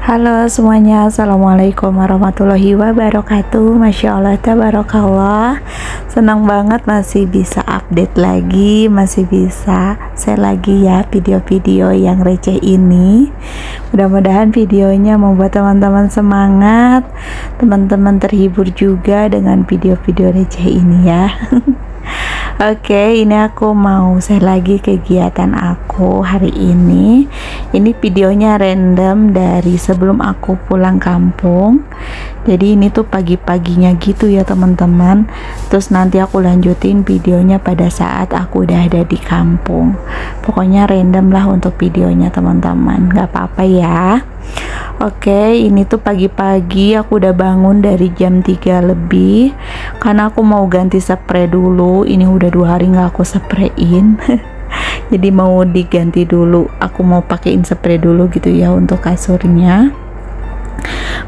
Halo semuanya, assalamualaikum warahmatullahi wabarakatuh. Masya Allah, tabarakallah. Senang banget masih bisa update lagi, masih bisa share lagi ya video-video yang receh ini. Mudah-mudahan videonya membuat teman-teman semangat, teman-teman terhibur juga dengan video-video receh ini ya. Oke, ini aku mau share lagi kegiatan aku hari ini. Ini videonya random dari sebelum aku pulang kampung. Jadi ini tuh pagi-paginya gitu ya teman-teman. Terus nanti aku lanjutin videonya pada saat aku udah ada di kampung. Pokoknya random lah untuk videonya teman-teman, gak apa-apa ya. Oke, ini tuh pagi-pagi aku udah bangun dari jam 3 lebih karena aku mau ganti spray dulu. Ini udah 2 hari nggak aku sprayin. Jadi mau diganti dulu, aku mau pakein spray dulu gitu ya untuk kasurnya.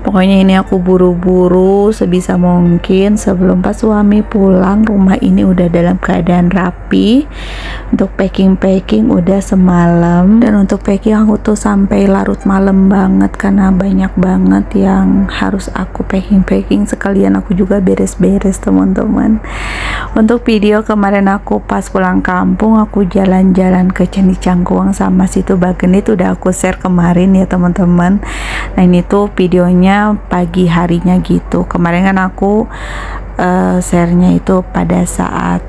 Pokoknya ini aku buru-buru sebisa mungkin sebelum pas suami pulang. Rumah ini udah dalam keadaan rapi. Untuk packing udah semalam, dan untuk packing aku tuh sampai larut malam banget karena banyak banget yang harus aku packing sekalian aku juga beres-beres teman-teman. Untuk video kemarin aku pas pulang kampung, aku jalan-jalan ke Candi Cangkuang sama Situ Bagenit udah aku share kemarin ya teman-teman. Nah ini tuh videonya pagi harinya gitu. Kemarin kan aku share-nya itu pada saat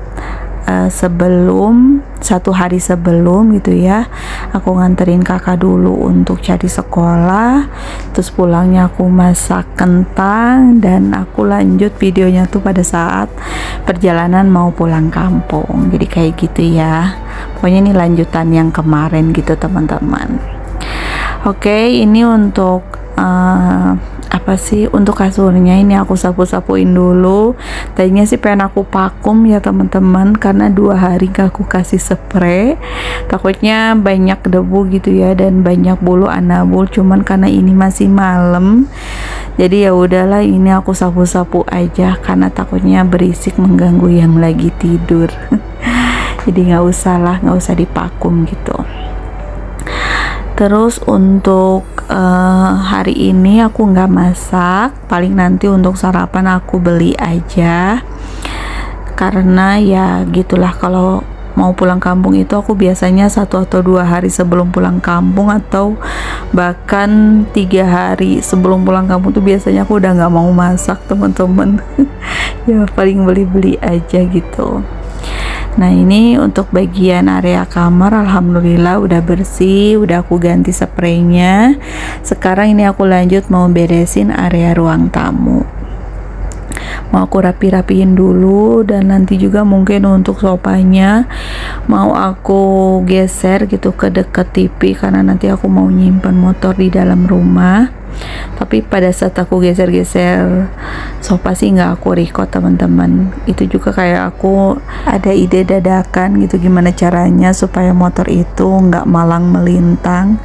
sebelum 1 hari sebelum gitu ya. Aku nganterin kakak dulu untuk cari sekolah, terus pulangnya aku masak kentang, dan aku lanjut videonya tuh pada saat perjalanan mau pulang kampung. Jadi kayak gitu ya, pokoknya ini lanjutan yang kemarin gitu teman-teman. Oke, ini untuk apa sih, untuk kasurnya ini aku sapu-sapuin dulu. Tadinya sih pengen aku vakum ya teman-teman, karena 2 hari gak aku kasih spray, takutnya banyak debu gitu ya dan banyak bulu anabul. Cuman karena ini masih malam, jadi ya udahlah, ini aku sapu-sapu aja karena takutnya berisik mengganggu yang lagi tidur. Jadi nggak usah divakum gitu. Terus untuk hari ini aku nggak masak, paling nanti untuk sarapan aku beli aja, karena ya gitulah, kalau mau pulang kampung itu aku biasanya 1 atau 2 hari sebelum pulang kampung, atau bahkan 3 hari sebelum pulang kampung tuh biasanya aku udah nggak mau masak teman-teman. Ya paling beli-beli aja gitu. Nah ini untuk bagian area kamar, alhamdulillah udah bersih, udah aku ganti spraynya. Sekarang ini aku lanjut mau beresin area ruang tamu, mau aku rapi-rapiin dulu, dan nanti juga mungkin untuk sofanya mau aku geser gitu ke dekat TV karena nanti aku mau nyimpan motor di dalam rumah. Tapi pada saat aku geser-geser sofa sih nggak aku record teman-teman. Itu juga kayak aku ada ide dadakan gitu, gimana caranya supaya motor itu nggak malang melintang,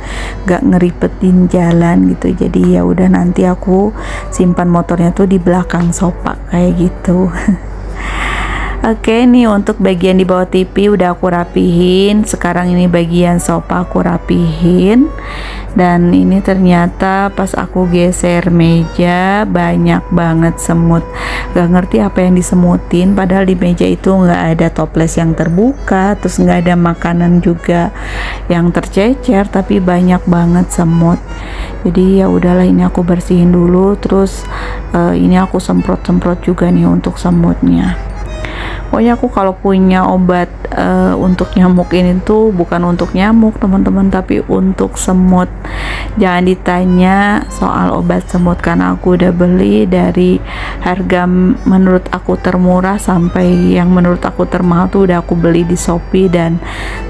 nggak ngeripetin jalan gitu. Jadi ya udah, nanti aku simpan motornya tuh di belakang sofa kayak gitu. Oke, nih untuk bagian di bawah TV udah aku rapihin. Sekarang ini bagian sofa aku rapihin. Dan ini ternyata pas aku geser meja banyak banget semut. Gak ngerti apa yang disemutin, padahal di meja itu nggak ada toples yang terbuka, terus nggak ada makanan juga yang tercecer, tapi banyak banget semut. Jadi ya udahlah, ini aku bersihin dulu. Terus ini aku semprot-semprot juga nih untuk semutnya. Pokoknya aku kalau punya obat untuk nyamuk ini tuh bukan untuk nyamuk teman-teman, tapi untuk semut. Jangan ditanya soal obat semut karena aku udah beli dari harga menurut aku termurah sampai yang menurut aku termahal tuh udah aku beli di Shopee, dan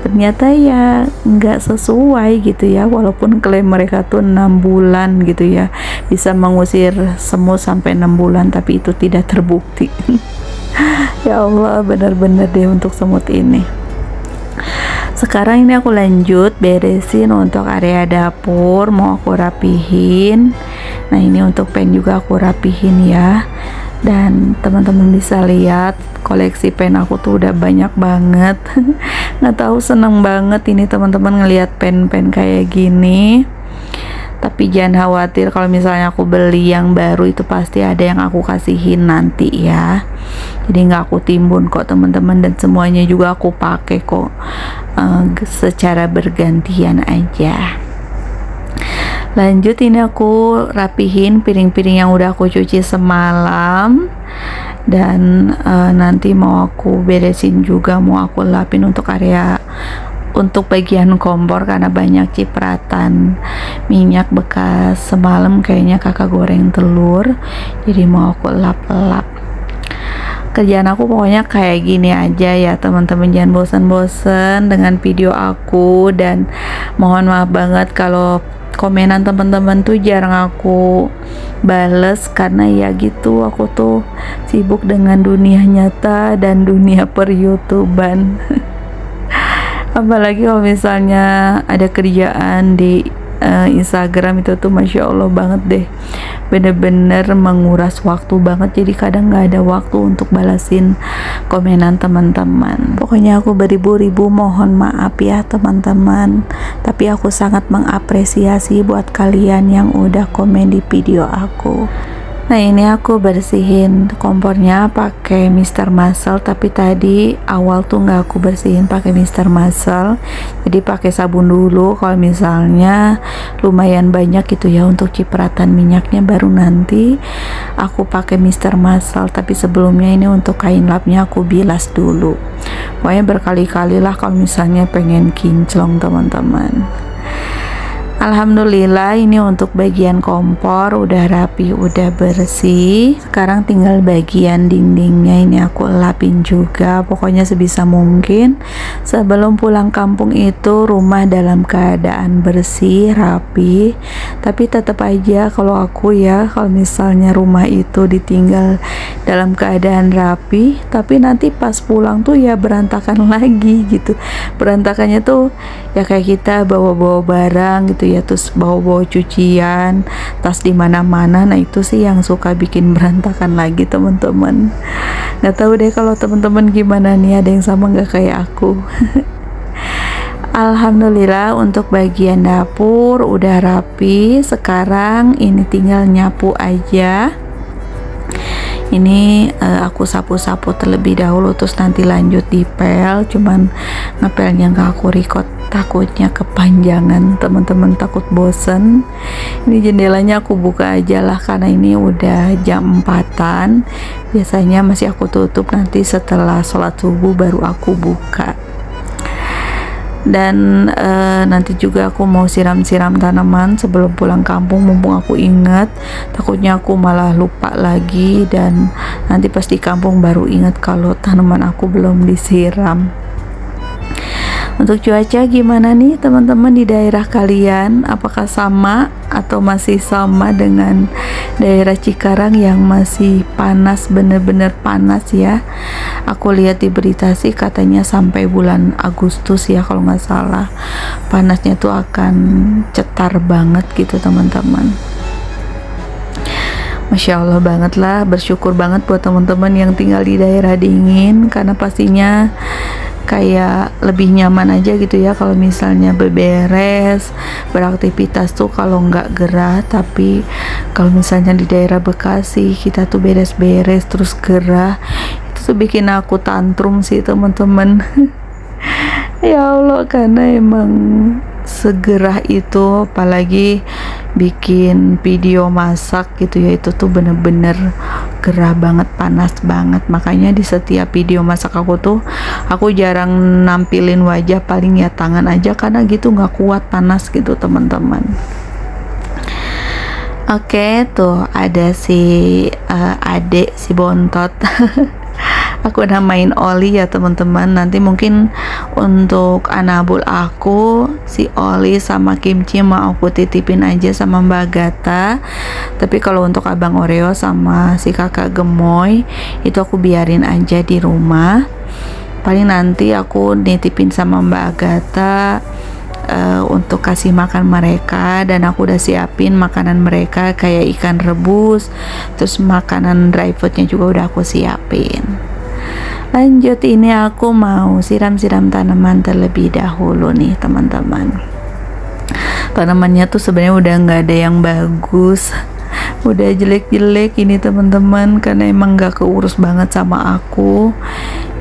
ternyata ya nggak sesuai gitu ya. Walaupun klaim mereka tuh 6 bulan gitu ya, bisa mengusir semut sampai 6 bulan, tapi itu tidak terbukti. Ya Allah, benar-benar deh untuk semut ini. Sekarang ini aku lanjut beresin untuk area dapur, mau aku rapihin. Nah ini untuk pen juga aku rapihin ya. Dan teman-teman bisa lihat koleksi pen aku tuh udah banyak banget. Nggak tahu, seneng banget ini teman-teman ngelihat pen-pen kayak gini. Tapi jangan khawatir, kalau misalnya aku beli yang baru itu pasti ada yang aku kasihin nanti ya. Jadi nggak aku timbun kok teman-teman, dan semuanya juga aku pakai kok, secara bergantian aja. Lanjut, ini aku rapihin piring-piring yang udah aku cuci semalam, dan nanti mau aku beresin juga, mau aku lapin untuk bagian kompor karena banyak cipratan minyak bekas semalam kayaknya kakak goreng telur, jadi mau aku lap-lap. Kerjaan aku pokoknya kayak gini aja ya teman-teman, jangan bosan-bosan dengan video aku, dan mohon maaf banget kalau komenan teman-teman tuh jarang aku bales karena ya gitu, aku tuh sibuk dengan dunia nyata dan dunia per YouTubean. Apalagi kalau misalnya ada kerjaan di Instagram itu tuh Masya Allah banget deh, bener-bener menguras waktu banget, jadi kadang nggak ada waktu untuk balasin komenan teman-teman. Pokoknya aku beribu-ribu mohon maaf ya teman-teman, tapi aku sangat mengapresiasi buat kalian yang udah komen di video aku. Nah, ini aku bersihin kompornya pakai Mr. Muscle, tapi tadi awal tuh nggak aku bersihin pakai Mr. Muscle, jadi pakai sabun dulu. Kalau misalnya lumayan banyak gitu ya untuk cipratan minyaknya, baru nanti aku pakai Mr. Muscle. Tapi sebelumnya ini untuk kain lapnya aku bilas dulu. Pokoknya berkali-kali lah kalau misalnya pengen kinclong teman-teman. Alhamdulillah, ini untuk bagian kompor udah rapi, udah bersih. Sekarang tinggal bagian dindingnya ini aku lapin juga. Pokoknya sebisa mungkin sebelum pulang kampung itu rumah dalam keadaan bersih, rapi. Tapi tetap aja kalau aku ya, kalau misalnya rumah itu ditinggal dalam keadaan rapi, tapi nanti pas pulang tuh ya berantakan lagi gitu. Berantakannya tuh ya kayak kita bawa-bawa barang gitu ya, terus bawa-bawa cucian, tas di mana-mana. Nah, itu sih yang suka bikin berantakan lagi teman-teman. Nggak tahu deh kalau teman-teman gimana nih, ada yang sama nggak kayak aku? Alhamdulillah untuk bagian dapur udah rapi. Sekarang ini tinggal nyapu aja. Ini aku sapu-sapu terlebih dahulu, terus nanti lanjut dipel. Cuman ngepelnya nggak aku record, takutnya kepanjangan teman-teman, takut bosen. Ini jendelanya aku buka aja lah karena ini udah jam 4-an. Biasanya masih aku tutup, nanti setelah sholat subuh baru aku buka. Dan nanti juga aku mau siram-siram tanaman sebelum pulang kampung, mumpung aku ingat. Takutnya aku malah lupa lagi, dan nanti pas di kampung baru ingat kalau tanaman aku belum disiram. Untuk cuaca gimana nih teman-teman di daerah kalian? Apakah sama atau masih sama dengan daerah Cikarang yang masih panas, bener-bener panas ya? Aku lihat di berita sih katanya sampai bulan Agustus ya kalau nggak salah. Panasnya tuh akan cetar banget gitu teman-teman. Masya Allah banget lah, bersyukur banget buat teman-teman yang tinggal di daerah dingin, karena pastinya kayak lebih nyaman aja gitu ya kalau misalnya beberes, beraktivitas tuh kalau nggak gerah. Tapi kalau misalnya di daerah Bekasi kita tuh beres-beres terus gerah, itu tuh bikin aku tantrum sih teman-teman. Ya Allah, karena emang segerah itu, apalagi bikin video masak gitu ya, itu tuh bener-bener gerah banget, panas banget. Makanya di setiap video masak aku jarang nampilin wajah, paling ya tangan aja, karena gitu nggak kuat panas gitu teman-teman. Oke, tuh ada si adek si bontot. Aku namain Oli ya teman-teman. Nanti mungkin untuk anabul aku, si Oli sama Kimchi mau aku titipin aja sama Mbak Agatha. Tapi kalau untuk Abang Oreo sama si kakak gemoy itu aku biarin aja di rumah. Paling nanti aku nitipin sama Mbak Agatha untuk kasih makan mereka, dan aku udah siapin makanan mereka kayak ikan rebus, terus makanan dry foodnya juga udah aku siapin. Lanjut, ini aku mau siram-siram tanaman terlebih dahulu nih teman-teman. tanamannya tuh sebenarnya udah nggak ada yang bagus, udah jelek-jelek ini teman-teman, karena emang nggak keurus banget sama aku.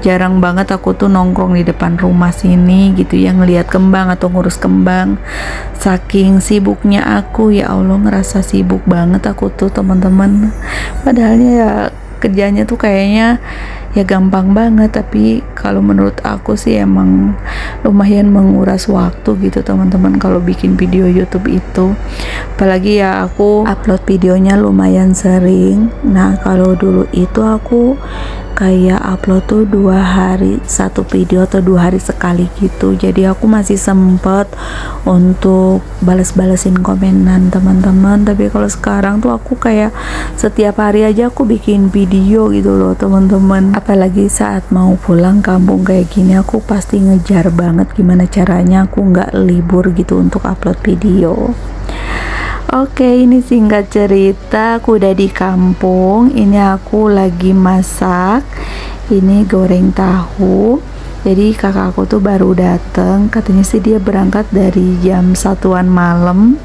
Jarang banget aku tuh nongkrong di depan rumah sini gitu ya, ngelihat kembang atau ngurus kembang. Saking sibuknya aku, ya Allah, ngerasa sibuk banget aku tuh teman-teman. Padahal ya kerjanya tuh kayaknya ya gampang banget, tapi kalau menurut aku sih emang lumayan menguras waktu gitu teman-teman kalau bikin video YouTube itu. Apalagi ya aku upload videonya lumayan sering. Nah kalau dulu itu aku kayak upload tuh 2 hari 1 video atau 2 hari sekali gitu, jadi aku masih sempet untuk bales-balesin komenan teman-teman. Tapi kalau sekarang tuh aku kayak setiap hari aja aku bikin video gitu loh teman-teman. Apalagi saat mau pulang kampung kayak gini, aku pasti ngejar banget gimana caranya aku nggak libur gitu untuk upload video. Oke, ini singkat cerita, aku udah di kampung. Ini aku lagi masak. Ini goreng tahu. Jadi kakak aku tuh baru dateng. Katanya sih dia berangkat dari jam 1-an malam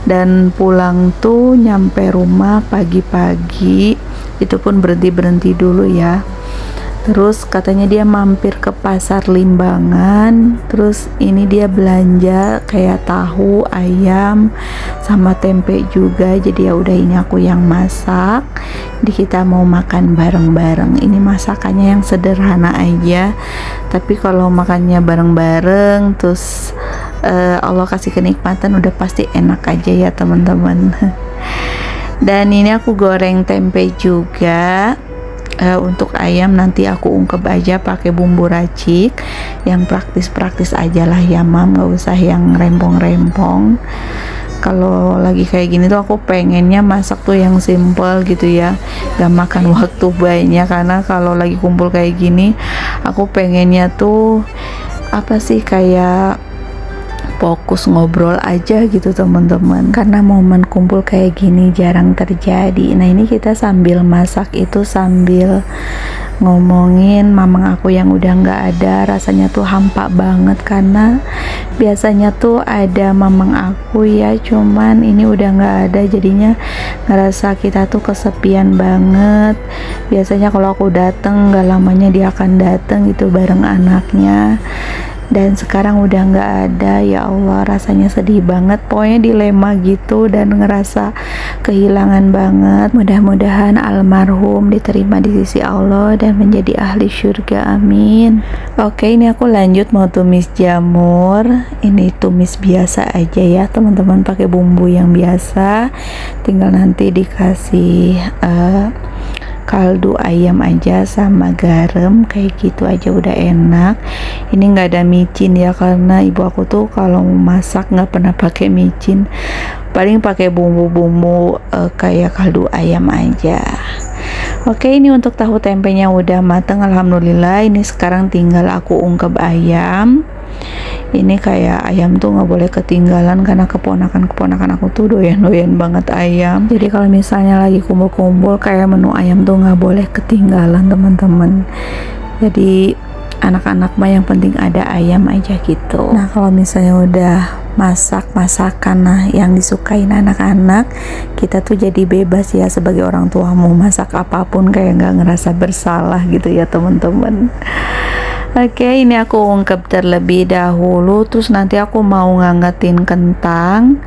dan pulang tuh nyampe rumah pagi-pagi. Itu pun berhenti-berhenti dulu ya. Terus katanya dia mampir ke pasar Limbangan. Terus ini dia belanja kayak tahu, ayam, sama tempe juga. Jadi ya udah, ini aku yang masak. Jadi kita mau makan bareng-bareng. Ini masakannya yang sederhana aja, tapi kalau makannya bareng-bareng terus Allah kasih kenikmatan, udah pasti enak aja ya teman-teman. Dan ini aku goreng tempe juga. Untuk ayam nanti aku ungkep aja pakai bumbu racik yang praktis-praktis aja lah ya mam, nggak usah yang rempong-rempong. Kalau lagi kayak gini tuh aku pengennya masak tuh yang simple gitu ya, gak makan waktu banyak. Karena kalau lagi kumpul kayak gini aku pengennya tuh apa sih, kayak fokus ngobrol aja gitu teman-teman, karena momen kumpul kayak gini jarang terjadi. Nah ini kita sambil masak itu sambil ngomongin mamang aku yang udah nggak ada. Rasanya tuh hampa banget, karena biasanya tuh ada mamang aku ya, cuman ini udah nggak ada, jadinya ngerasa kita tuh kesepian banget. Biasanya kalau aku dateng nggak lamanya dia akan dateng gitu bareng anaknya, dan sekarang udah nggak ada. Ya Allah, rasanya sedih banget, pokoknya dilema gitu dan ngerasa kehilangan banget. Mudah-mudahan almarhum diterima di sisi Allah dan menjadi ahli surga, amin. Oke, ini aku lanjut mau tumis jamur. Ini tumis biasa aja ya teman-teman, pakai bumbu yang biasa, tinggal nanti dikasih kaldu ayam aja sama garam, kayak gitu aja udah enak. Ini nggak ada micin ya, karena ibu aku tuh kalau masak nggak pernah pakai micin, paling pakai bumbu-bumbu kayak kaldu ayam aja. Oke, ini untuk tahu tempenya udah mateng alhamdulillah. Ini sekarang tinggal aku ungkep ayam. Ini kayak ayam tuh nggak boleh ketinggalan, karena keponakan aku tuh doyan banget ayam. Jadi kalau misalnya lagi kumpul-kumpul kayak menu ayam tuh nggak boleh ketinggalan teman-teman. Jadi anak-anak mah yang penting ada ayam aja gitu. Nah kalau misalnya udah masakan nah yang disukain anak-anak, kita tuh jadi bebas ya sebagai orang tua, mau masak apapun kayak nggak ngerasa bersalah gitu ya teman-teman. Oke, ini aku ungkep terlebih dahulu. Terus nanti aku mau ngangetin kentang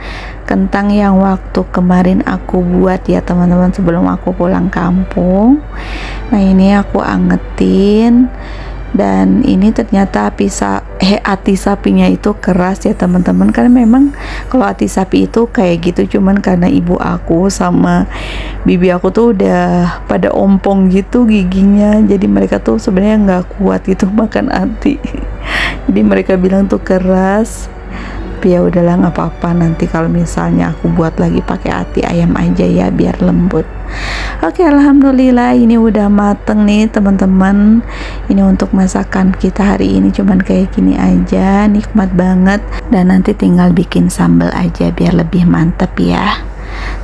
yang waktu kemarin aku buat ya teman-teman sebelum aku pulang kampung. Nah ini aku angetin, dan ini ternyata hati sapinya itu keras ya teman-teman, karena memang kalau hati sapi itu kayak gitu, cuman karena ibu aku sama bibi aku tuh udah pada ompong gitu giginya, jadi mereka tuh sebenarnya nggak kuat gitu makan hati. Jadi mereka bilang tuh keras. Tapi ya udahlah, nggak apa-apa, nanti kalau misalnya aku buat lagi pakai hati ayam aja ya biar lembut. Oke, alhamdulillah ini udah mateng nih teman-teman. Ini untuk masakan kita hari ini cuman kayak gini aja, nikmat banget. Dan nanti tinggal bikin sambal aja biar lebih mantep ya.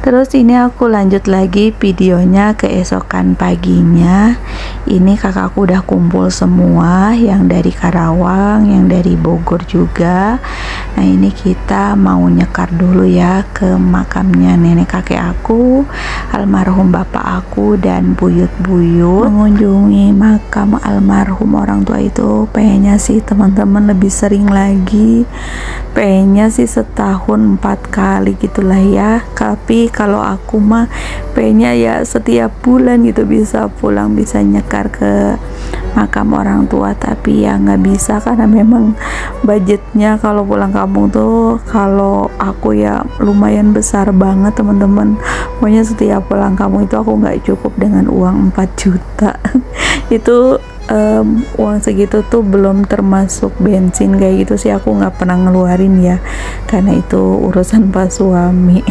Terus ini aku lanjut lagi videonya keesokan paginya. Ini kakakku udah kumpul semua, yang dari Karawang, yang dari Bogor juga. Nah ini kita mau nyekar dulu ya ke makamnya nenek kakek aku, almarhum bapak aku dan buyut-buyut. Mengunjungi makam almarhum orang tua itu pengennya sih teman-teman lebih sering lagi, pengennya sih setahun 4 kali gitulah ya. Tapi kalau aku mah pengennya ya setiap bulan gitu bisa pulang, bisa nyekar ke makam orang tua. Tapi ya nggak bisa karena memang budgetnya kalau pulang kampung tuh, kalau aku ya lumayan besar banget teman-teman. Pokoknya setiap pulang kampung itu aku nggak cukup dengan uang 4 juta itu uang segitu tuh belum termasuk bensin kayak gitu sih, aku nggak pernah ngeluarin ya karena itu urusan pas suami.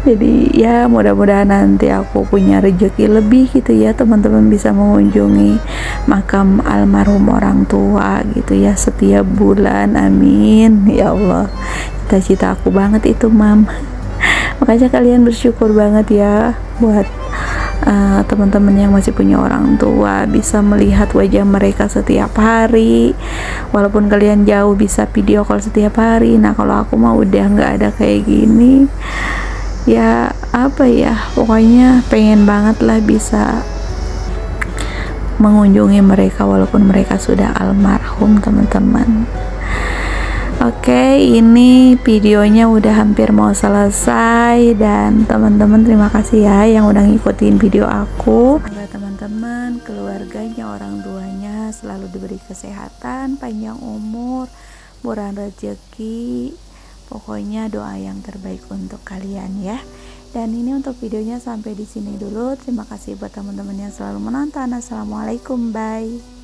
Jadi ya mudah-mudahan nanti aku punya rezeki lebih gitu ya teman-teman, bisa mengunjungi makam almarhum orang tua gitu ya setiap bulan, amin ya Allah. Cita-cita aku banget itu mam. Makanya kalian bersyukur banget ya buat teman-teman yang masih punya orang tua, bisa melihat wajah mereka setiap hari, walaupun kalian jauh bisa video call setiap hari. Nah kalau aku mah udah nggak ada kayak gini ya, apa ya, pokoknya pengen banget lah bisa mengunjungi mereka walaupun mereka sudah almarhum teman-teman. Oke, ini videonya udah hampir mau selesai, dan teman-teman terima kasih ya yang udah ngikutin video aku. Semoga teman-teman, keluarganya, orang tuanya selalu diberi kesehatan, panjang umur, murah rezeki. Pokoknya doa yang terbaik untuk kalian ya. Dan ini untuk videonya sampai di sini dulu. Terima kasih buat teman-teman yang selalu menonton. Assalamualaikum, bye.